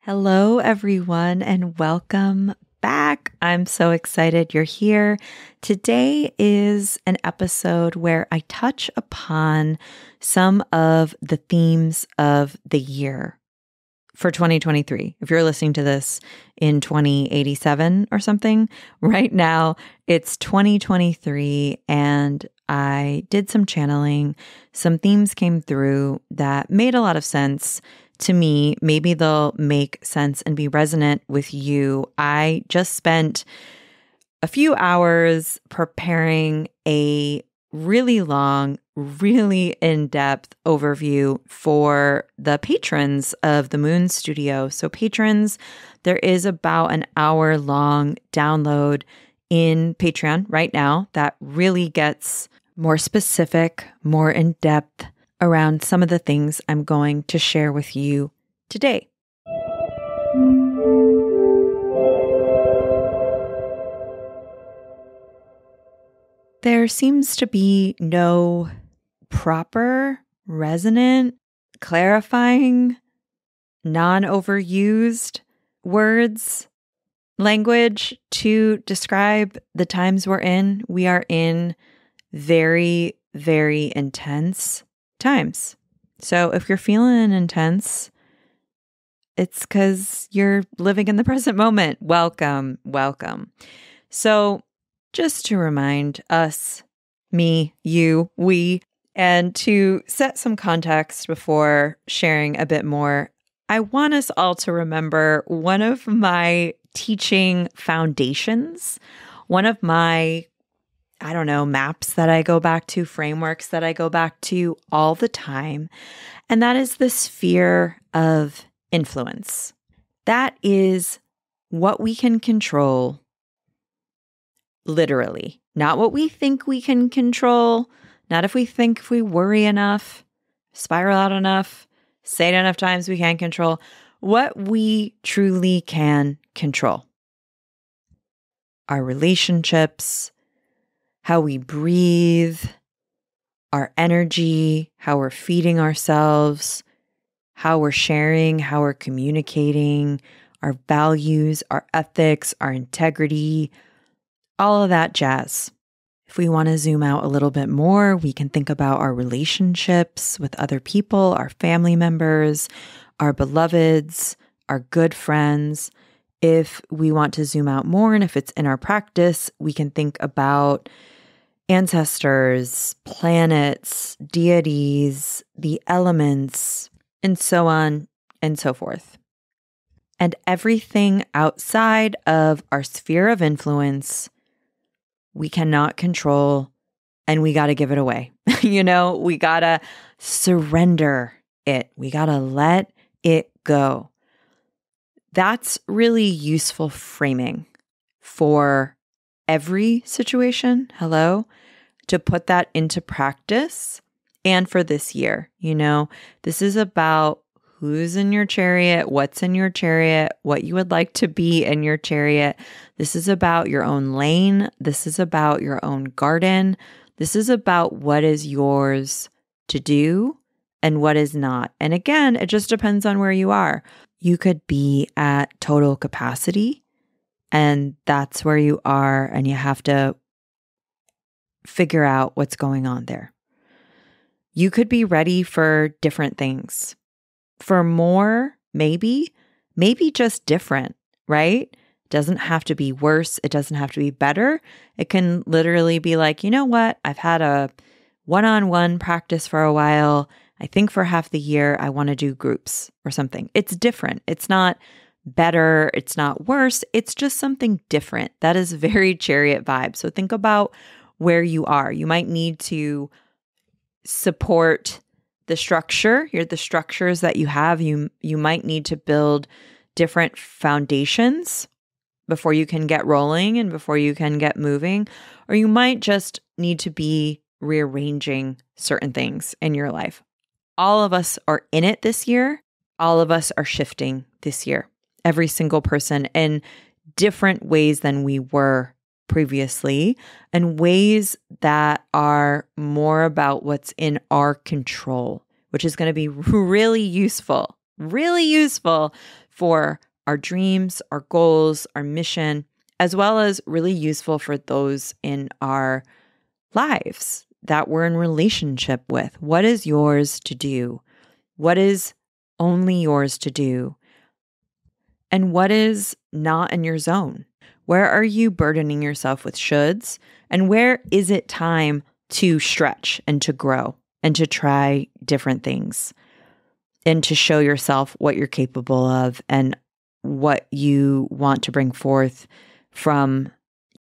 Hello, everyone, and welcome back. I'm so excited you're here. Today is an episode where I touch upon some of the themes of the year for 2023. If you're listening to this in 2087 or something, right now it's 2023 and I did some channeling. Some themes came through that made a lot of sense to me. Maybe they'll make sense and be resonant with you. I just spent a few hours preparing a really long, really in-depth overview for the patrons of the Moon Studio. So patrons, there is about an hour-long download in Patreon right now that really gets more specific, more in-depth around some of the things I'm going to share with you today. There seems to be no proper, resonant, clarifying, non-overused words, language to describe the times we're in. We are in very, very intense times. So if you're feeling intense, it's because you're living in the present moment. Welcome, welcome. So just to remind us, me, you, we, and to set some context before sharing a bit more, I want us all to remember one of my teaching foundations, one of my maps that I go back to, frameworks that I go back to all the time. And that is the sphere of influence. That is what we can control, literally. Not what we think we can control, not if we worry enough, spiral out enough, say it enough times we can control, what we truly can control. Our relationships, how we breathe, our energy, how we're feeding ourselves, how we're sharing, how we're communicating, our values, our ethics, our integrity, all of that jazz. If we want to zoom out a little bit more, we can think about our relationships with other people, our family members, our beloveds, our good friends. If we want to zoom out more, and if it's in our practice, we can think about ancestors, planets, deities, the elements, and so on and so forth. And everything outside of our sphere of influence, we cannot control, and we got to give it away. We got to surrender it. We got to let it go. That's really useful framing for every situation. Hello? To put that into practice and for this year. This is about who's in your chariot, what's in your chariot, what you would like to be in your chariot. This is about your own lane. This is about your own garden. This is about what is yours to do and what is not. And again, it just depends on where you are. You could be at total capacity, and that's where you are, and you have to figure out what's going on there. You could be ready for different things. For more, maybe just different, right? It doesn't have to be worse. It doesn't have to be better. It can literally be like, you know what? I've had a one-on-one practice for a while. I think for half the year, I want to do groups or something. It's different. It's not better. It's not worse. It's just something different. That is very chariot vibe. So think about where you are. You might need to support the structure, the structures that you have. You might need to build different foundations before you can get rolling and before you can get moving. Or you might just need to be rearranging certain things in your life. All of us are in it this year. All of us are shifting this year. Every single person in different ways than we were previously, and ways that are more about what's in our control, which is going to be really useful really useful for our dreams, our goals, our mission, as well as really useful for those in our lives that we're in relationship with. What is yours to do? What is only yours to do? And what is not in your zone? Where are you burdening yourself with shoulds? And where is it time to stretch and to grow and to try different things and to show yourself what you're capable of and what you want to bring forth from